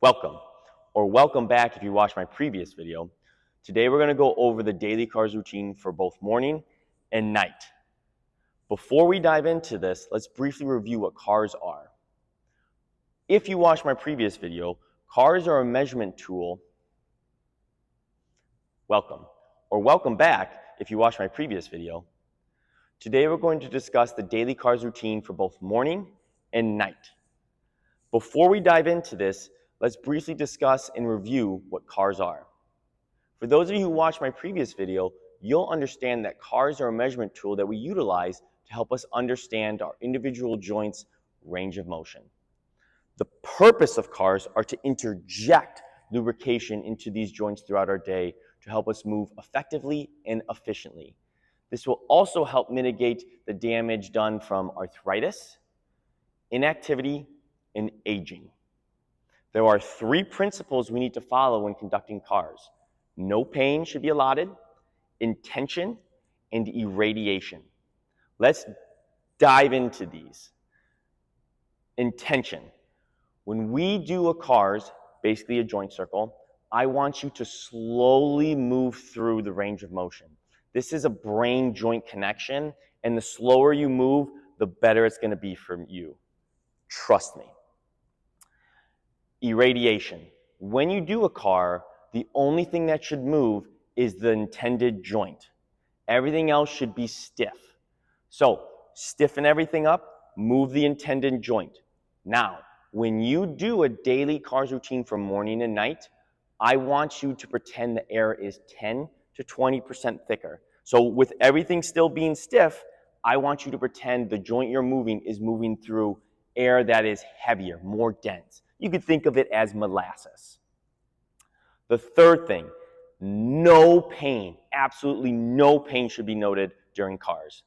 Welcome, or welcome back if you watched my previous video. Today we're going to go over the daily cars routine for both morning and night. Before we dive into this, let's briefly review what cars are. If you watched my previous video, cars are a measurement tool. Welcome, or welcome back if you watched my previous video. Today we're going to discuss the daily cars routine for both morning and night. Before we dive into this, let's briefly discuss and review what cars are. For those of you who watched my previous video, you'll understand that cars are a measurement tool that we utilize to help us understand our individual joints' range of motion. The purpose of cars are to interject lubrication into these joints throughout our day to help us move effectively and efficiently. This will also help mitigate the damage done from arthritis, inactivity, and aging. There are 3 principles we need to follow when conducting cars. No pain should be allotted, intention, and irradiation. Let's dive into these. Intention. When we do a cars, basically a joint circle, I want you to slowly move through the range of motion. This is a brain-joint connection, and the slower you move, the better it's going to be for you. Trust me. Irradiation. When you do a car, the only thing that should move is the intended joint. Everything else should be stiff. So, stiffen everything up, move the intended joint. Now, when you do a daily cars routine from morning and night, I want you to pretend the air is 10 to 20% thicker. So with everything still being stiff, I want you to pretend the joint you're moving is moving through air that is heavier, more dense. You could think of it as molasses. The third thing, no pain, absolutely no pain should be noted during cars.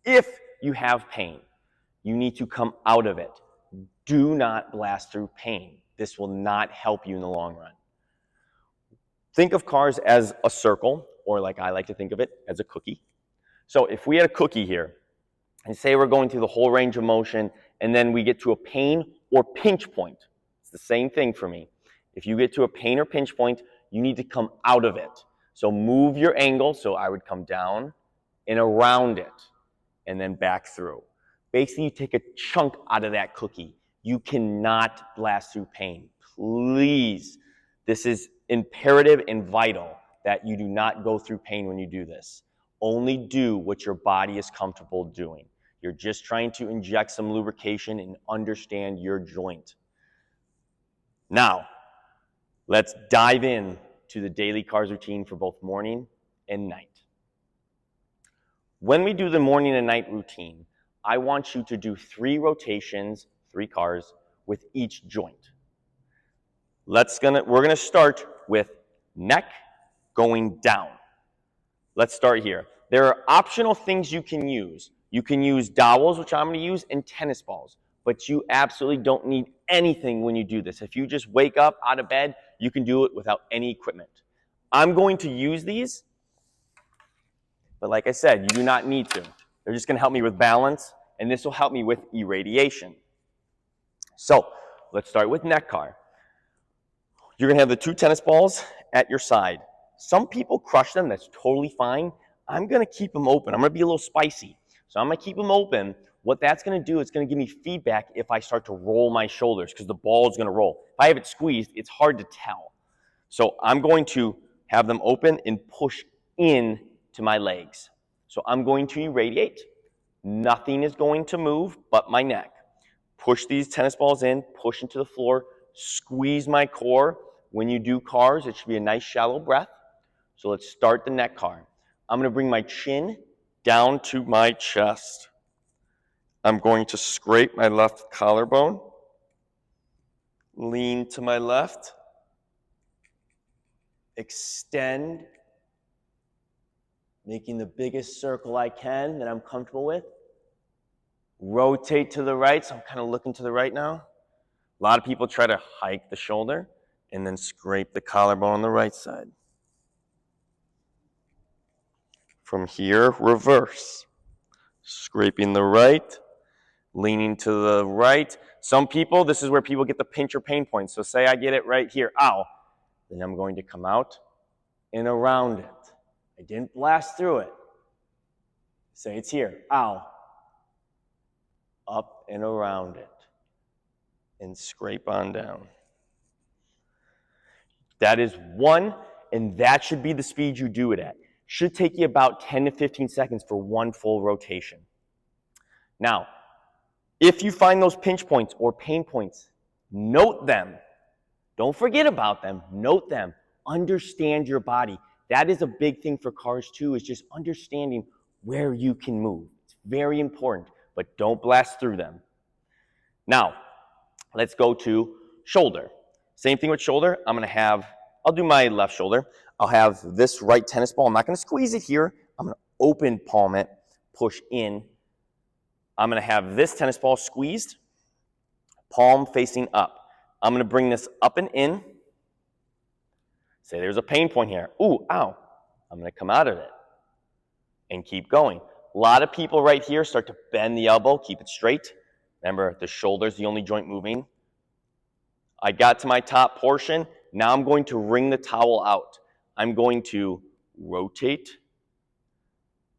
If you have pain, you need to come out of it. Do not blast through pain. This will not help you in the long run. Think of cars as a circle, or like I like to think of it, as a cookie. So if we had a cookie here, and say we're going through the whole range of motion, and then we get to a pain or pinch point. It's the same thing for me. If you get to a pain or pinch point, you need to come out of it. So move your angle, so I would come down and around it, and then back through. Basically, you take a chunk out of that cookie. You cannot blast through pain. Please, this is imperative and vital that you do not go through pain when you do this. Only do what your body is comfortable doing. You're just trying to inject some lubrication and understand your joint. Now, let's dive in to the daily cars routine for both morning and night. When we do the morning and night routine, I want you to do 3 rotations, 3 cars, with each joint. We're going to start with neck going down. Let's start here. There are optional things you can use. You can use dowels, which I'm going to use, and tennis balls. But you absolutely don't need anything when you do this. If you just wake up out of bed, you can do it without any equipment. I'm going to use these, but like I said, you do not need to. They're just going to help me with balance, and this will help me with irradiation. So let's start with neck car. You're going to have the 2 tennis balls at your side. Some people crush them. That's totally fine. I'm going to keep them open. I'm going to be a little spicy. So I'm going to keep them open. What that's going to do, it's going to give me feedback if I start to roll my shoulders because the ball is going to roll. If I have it squeezed, it's hard to tell. So I'm going to have them open and push in to my legs. So I'm going to irradiate. Nothing is going to move but my neck. Push these tennis balls in, push into the floor, squeeze my core. When you do cars, it should be a nice shallow breath. So let's start the neck car. I'm going to bring my chin down to my chest. I'm going to scrape my left collarbone, lean to my left, extend, making the biggest circle I can that I'm comfortable with. Rotate to the right, so I'm kind of looking to the right now. A lot of people try to hike the shoulder and then scrape the collarbone on the right side. From here, reverse. Scraping the right, leaning to the right. Some people, this is where people get the pinch or pain point. So say I get it right here, ow. Then I'm going to come out and around it. I didn't blast through it. Say it's here, ow. Up and around it. And scrape on down. That is one, and that should be the speed you do it at. Should take you about 10 to 15 seconds for one full rotation. Now, if you find those pinch points or pain points, note them. Don't forget about them. Note them. Understand your body. That is a big thing for cars too, is just understanding where you can move. It's very important, but don't blast through them. Now, let's go to shoulder. Same thing with shoulder. I'll do my left shoulder. I'll have this right tennis ball. I'm not going to squeeze it here. I'm going to open palm it, push in. I'm going to have this tennis ball squeezed, palm facing up. I'm going to bring this up and in. Say there's a pain point here. Ooh, ow. I'm going to come out of it and keep going. A lot of people right here start to bend the elbow, keep it straight. Remember, the shoulder's the only joint moving. I got to my top portion. Now I'm going to wring the towel out. I'm going to rotate,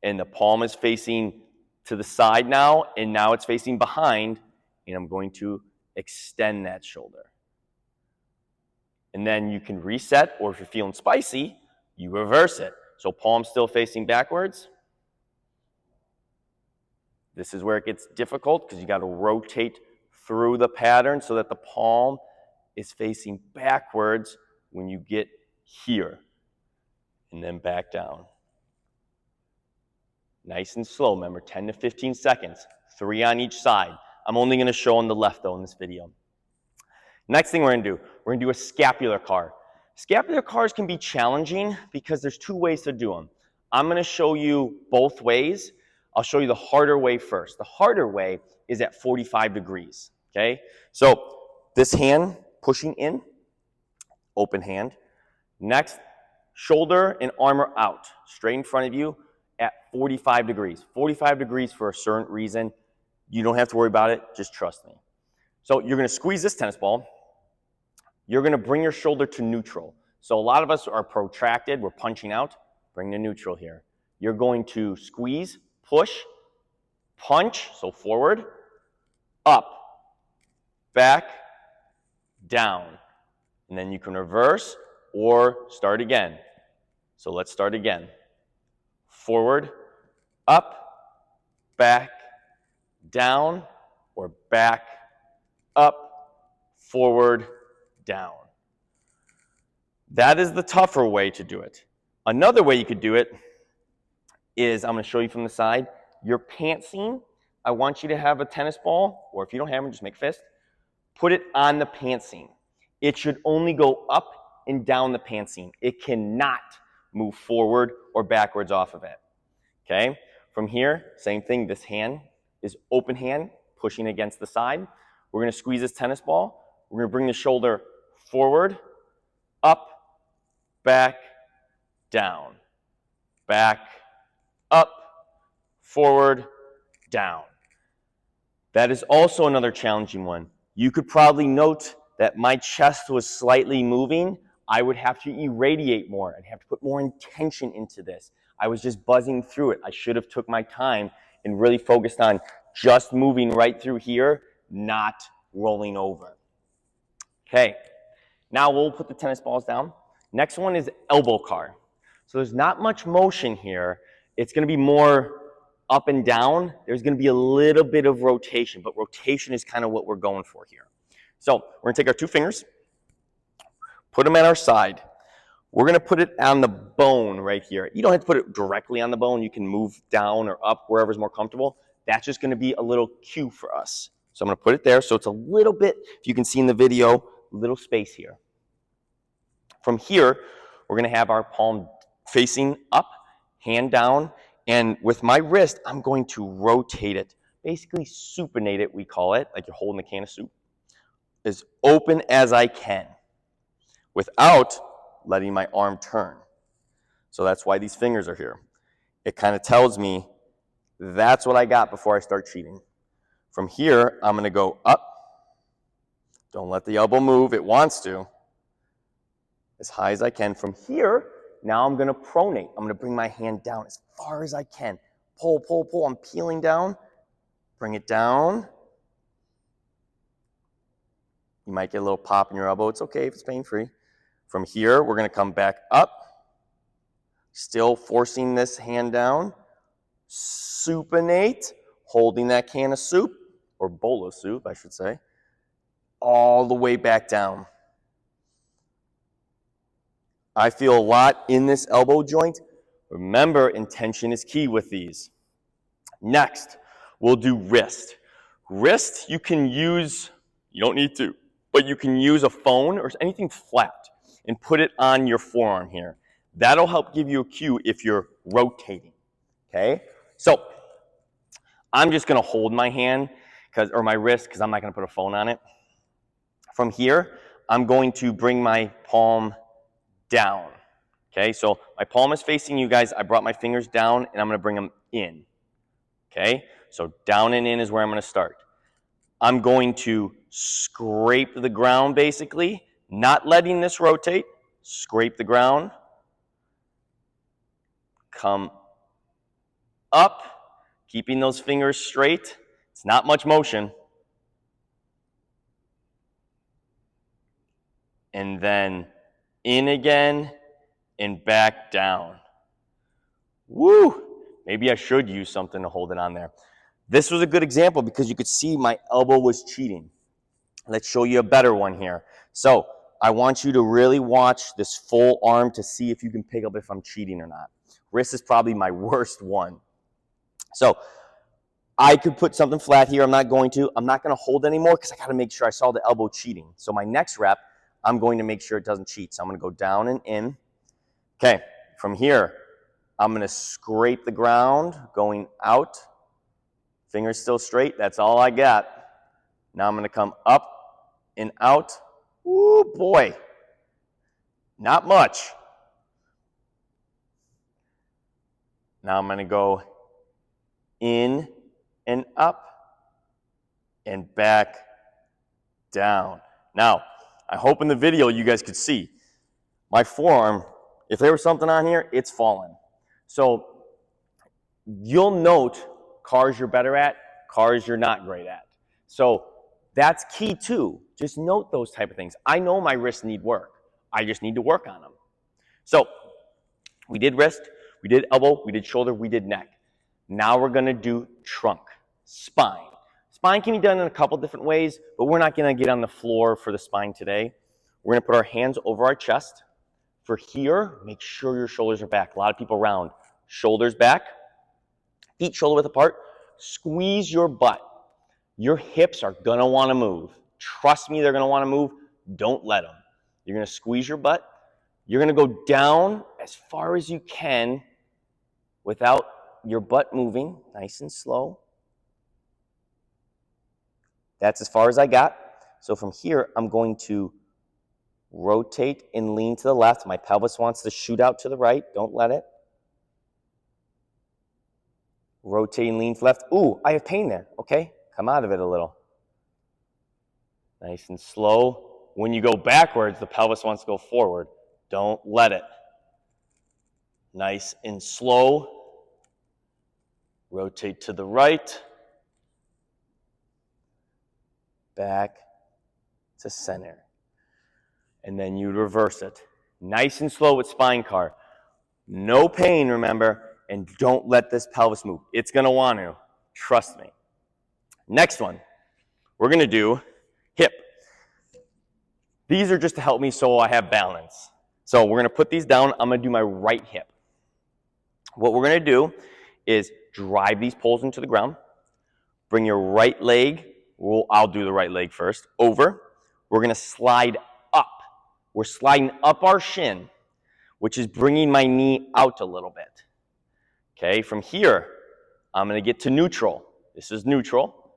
and the palm is facing to the side now, and now it's facing behind, and I'm going to extend that shoulder. And then you can reset, or if you're feeling spicy, you reverse it. So palm still facing backwards. This is where it gets difficult because you got to rotate through the pattern so that the palm is facing backwards when you get here. And then back down. Nice and slow, remember, 10 to 15 seconds, 3 on each side. I'm only going to show on the left, though, in this video. Next thing we're going to do a scapular car. Scapular cars can be challenging because there's 2 ways to do them. I'm going to show you both ways. I'll show you the harder way first. The harder way is at 45 degrees, okay? So this hand pushing in, open hand. Next, shoulder and arm are out, straight in front of you at 45 degrees. 45 degrees for a certain reason. You don't have to worry about it, just trust me. So you're going to squeeze this tennis ball. You're going to bring your shoulder to neutral. So a lot of us are protracted, we're punching out. Bring the neutral here. You're going to squeeze, push, punch, so forward, up, back, down. And then you can reverse or start again. So let's start again. Forward, up, back, down, or back, up, forward, down. That is the tougher way to do it. Another way you could do it is, I'm going to show you from the side, your pantsing. I want you to have a tennis ball, or if you don't have one, just make a fist. Put it on the pantsing. It should only go up and down the pantsing. It cannot move forward or backwards off of it. Okay? From here, same thing. This hand is open hand, pushing against the side. We're going to squeeze this tennis ball. We're going to bring the shoulder forward, up, back, down, back, up, forward, down. That is also another challenging one. You could probably note that my chest was slightly moving. I would have to irradiate more. I'd have to put more intention into this. I was just buzzing through it. I should have took my time and really focused on just moving right through here, not rolling over. Okay, now we'll put the tennis balls down. Next one is elbow car. So there's not much motion here. It's going to be more up and down. There's going to be a little bit of rotation, but rotation is kind of what we're going for here. So we're going to take our 2 fingers, put them at our side. We're going to put it on the bone right here. You don't have to put it directly on the bone. You can move down or up, wherever's more comfortable. That's just going to be a little cue for us. So I'm going to put it there so it's a little bit, if you can see in the video, little space here. From here, we're going to have our palm facing up, hand down, and with my wrist, I'm going to rotate it, basically supinate it, we call it, like you're holding a can of soup, as open as I can, without letting my arm turn. So that's why these fingers are here. It kind of tells me that's what I got before I start cheating. From here, I'm gonna go up. Don't let the elbow move, it wants to. As high as I can. From here, now I'm gonna pronate. I'm gonna bring my hand down as far as I can. Pull, pull, pull, I'm peeling down. Bring it down. You might get a little pop in your elbow. It's okay if it's pain-free. From here, we're gonna come back up. Still forcing this hand down. Supinate, holding that can of soup, or bowl of soup, I should say, all the way back down. I feel a lot in this elbow joint. Remember, intention is key with these. Next, we'll do wrist. Wrist, you can use, you don't need to, but you can use a phone or anything flat and put it on your forearm here. That'll help give you a cue if you're rotating, okay? So, I'm just gonna hold my hand, or my wrist, because I'm not gonna put a phone on it. From here, I'm going to bring my palm down, okay? So my palm is facing you guys. I brought my fingers down, and I'm gonna bring them in, okay? So down and in is where I'm gonna start. I'm going to scrape the ground, basically, not letting this rotate. Scrape the ground. Come up, keeping those fingers straight. It's not much motion. And then in again and back down. Woo! Maybe I should use something to hold it on there. This was a good example because you could see my elbow was cheating. Let's show you a better one here. So I want you to really watch this full arm to see if you can pick up if I'm cheating or not. Wrist is probably my worst one. So I could put something flat here. I'm not going to. I'm not going to hold anymore because I got to make sure I saw the elbow cheating. So my next rep, I'm going to make sure it doesn't cheat. So I'm going to go down and in. Okay, from here, I'm going to scrape the ground, going out. Fingers still straight. That's all I got. Now I'm going to come up and out. Ooh, boy. Not much. Now I'm going to go in and up and back down. Now, I hope in the video you guys could see my forearm, if there was something on here, it's fallen. So you'll note cars you're better at, cars you're not great at. So that's key too. Just note those type of things. I know my wrists need work. I just need to work on them. So we did wrist, we did elbow, we did shoulder, we did neck. Now we're gonna do trunk, spine. Spine can be done in a couple different ways, but we're not gonna get on the floor for the spine today. We're gonna put our hands over our chest. For here, make sure your shoulders are back. A lot of people round. Shoulders back, feet shoulder width apart. Squeeze your butt. Your hips are gonna wanna move. Trust me, they're gonna wanna move. Don't let them. You're gonna squeeze your butt. You're gonna go down as far as you can without your butt moving, nice and slow. That's as far as I got. So from here, I'm going to rotate and lean to the left. My pelvis wants to shoot out to the right. Don't let it. Rotate and lean to left. Ooh, I have pain there. Okay, come out of it a little. Nice and slow. When you go backwards, the pelvis wants to go forward. Don't let it. Nice and slow. Rotate to the right. Back to center. And then you reverse it. Nice and slow with spine car. No pain, remember, and don't let this pelvis move. It's gonna want to, trust me. Next one, we're gonna do hip. These are just to help me so I have balance. So we're gonna put these down. I'm gonna do my right hip. What we're gonna do is drive these poles into the ground. Bring your right leg, I'll do the right leg first, over. We're gonna slide up. We're sliding up our shin, which is bringing my knee out a little bit. Okay, from here, I'm gonna get to neutral. This is neutral.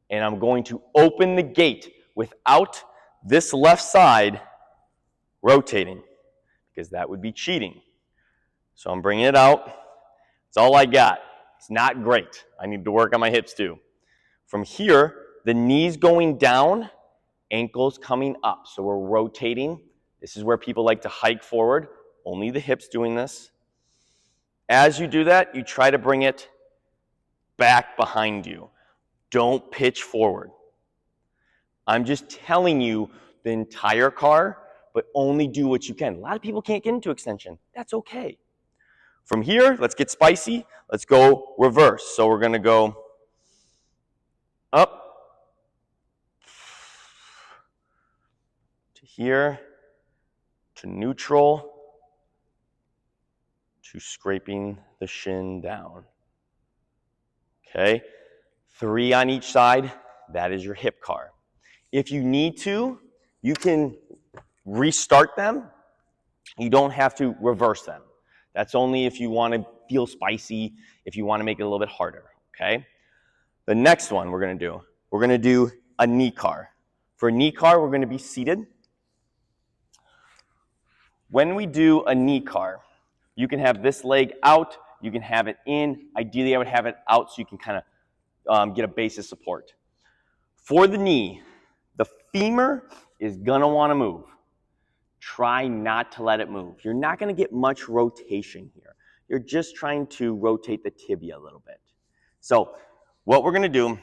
And I'm going to open the gate without this left side rotating, because that would be cheating. So I'm bringing it out. It's all I got. It's not great. I need to work on my hips too. From here, the knees going down, ankles coming up. So we're rotating. This is where people like to hike forward. Only the hips doing this. As you do that, you try to bring it back behind you. Don't pitch forward. I'm just telling you the entire car, but only do what you can. A lot of people can't get into extension. That's okay. From here, let's get spicy. Let's go reverse. So we're going to go up to here, to neutral, to scraping the shin down. Okay, 3 on each side. That is your hip car. If you need to, you can restart them. You don't have to reverse them. That's only if you want to feel spicy, if you want to make it a little bit harder, okay? The next one we're going to do a knee car. For a knee car, we're going to be seated. When we do a knee car, you can have this leg out, you can have it in. Ideally, I would have it out so you can kind of get a base of support. For the knee, the femur is going to want to move. Try not to let it move. You're not going to get much rotation here. You're just trying to rotate the tibia a little bit. So what we're going to do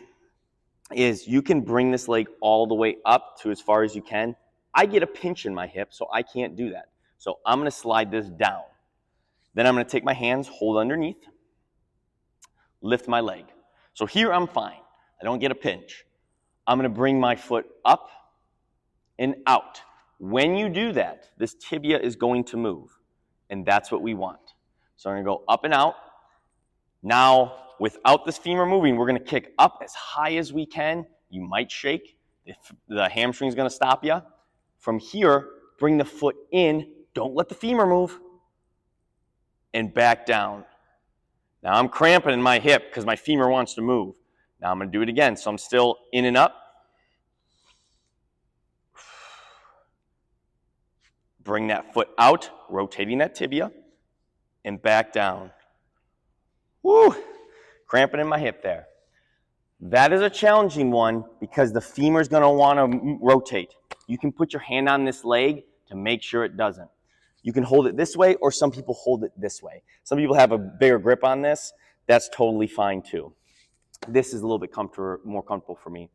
is you can bring this leg all the way up to as far as you can. I get a pinch in my hip, so I can't do that. So I'm going to slide this down. Then I'm going to take my hands, hold underneath, lift my leg. So here I'm fine. I don't get a pinch. I'm going to bring my foot up and out. When you do that, this tibia is going to move, and that's what we want. So I'm going to go up and out. Now, without this femur moving, we're going to kick up as high as we can. You might shake. If the hamstring is going to stop you. From here, bring the foot in. Don't let the femur move. And back down. Now I'm cramping in my hip because my femur wants to move. Now I'm going to do it again. So I'm still in and up. Bring that foot out, rotating that tibia, and back down. Woo! Cramping in my hip there. That is a challenging one because the femur is going to want to rotate. You can put your hand on this leg to make sure it doesn't. You can hold it this way, or some people hold it this way. Some people have a bigger grip on this. That's totally fine too. This is a little bit more comfortable for me.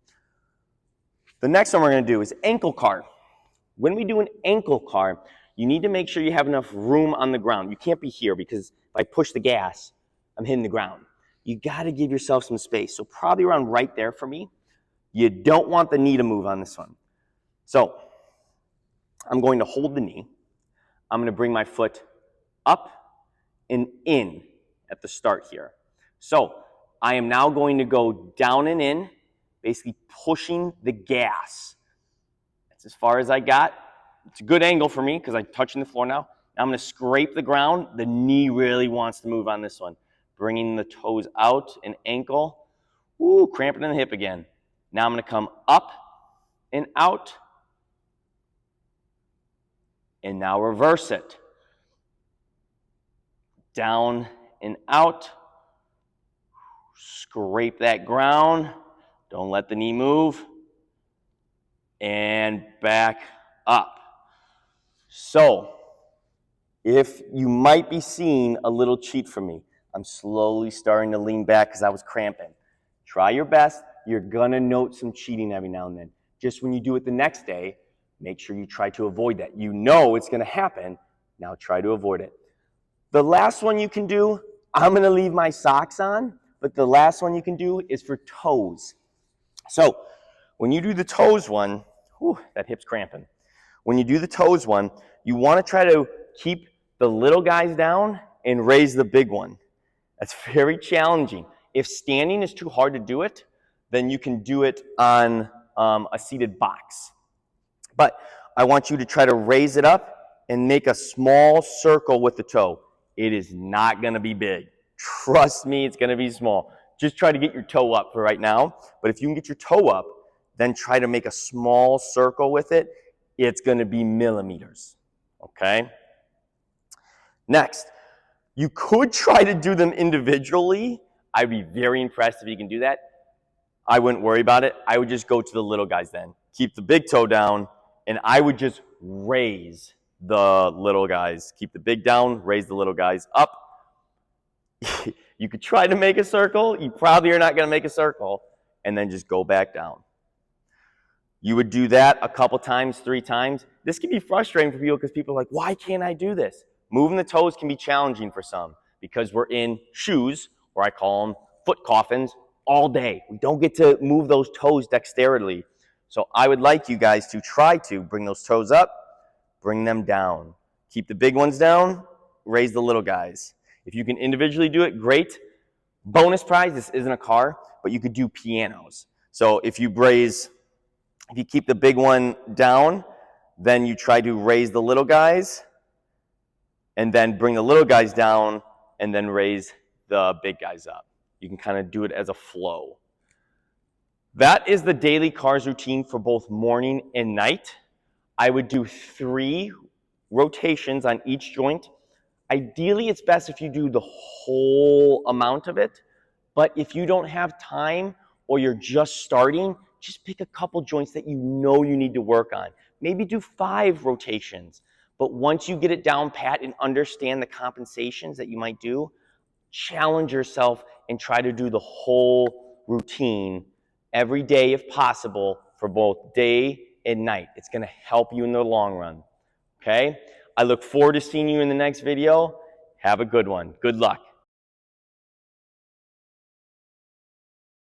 The next one we're going to do is ankle car. When we do an ankle car, you need to make sure you have enough room on the ground. You can't be here because if I push the gas, I'm hitting the ground. You got to give yourself some space. So probably around right there for me. You don't want the knee to move on this one. So I'm going to hold the knee. I'm going to bring my foot up and in at the start here. So I am now going to go down and in, basically pushing the gas. That's as far as I got. It's a good angle for me because I'm touching the floor now. Now I'm going to scrape the ground. The knee really wants to move on this one. Bringing the toes out and ankle. Ooh, cramping in the hip again. Now I'm going to come up and out. And now reverse it. Down and out. Scrape that ground. Don't let the knee move. And back up. So, if you might be seeing a little cheat from me, I'm slowly starting to lean back because I was cramping. Try your best. You're going to note some cheating every now and then. Just when you do it the next day, make sure you try to avoid that. You know it's going to happen. Now try to avoid it. The last one you can do, I'm going to leave my socks on, but the last one you can do is for toes. So when you do the toes one, whew, that hip's cramping. When you do the toes one, you want to try to keep the little guys down and raise the big one. That's very challenging. If standing is too hard to do it, then you can do it on a seated box. But I want you to try to raise it up and make a small circle with the toe. It is not going to be big. Trust me, it's going to be small. Just try to get your toe up for right now. But if you can get your toe up, then try to make a small circle with it. It's going to be millimeters. Okay? Next, you could try to do them individually. I'd be very impressed if you can do that. I wouldn't worry about it. I would just go to the little guys then. Keep the big toe down, and I would just raise the little guys. Keep the big down, raise the little guys up. You could try to make a circle. You probably are not going to make a circle, and then just go back down. You would do that a couple times, 3 times. This can be frustrating for people because people are like, why can't I do this? Moving the toes can be challenging for some because we're in shoes, or I call them foot coffins, all day. We don't get to move those toes dexterously. So I would like you guys to try to bring those toes up, bring them down. Keep the big ones down, raise the little guys. If you can individually do it, great. Bonus prize, this isn't a car, but you could do pianos. So if you keep the big one down, then you try to raise the little guys, and then bring the little guys down, and then raise the big guys up. You can kind of do it as a flow. That is the daily cars routine for both morning and night. I would do 3 rotations on each joint. Ideally, it's best if you do the whole amount of it, but if you don't have time or you're just starting, just pick a couple joints that you know you need to work on. Maybe do 5 rotations, but once you get it down pat and understand the compensations that you might do, challenge yourself and try to do the whole routine every day if possible for both day and night. It's going to help you in the long run. Okay? I look forward to seeing you in the next video. Have a good one. Good luck.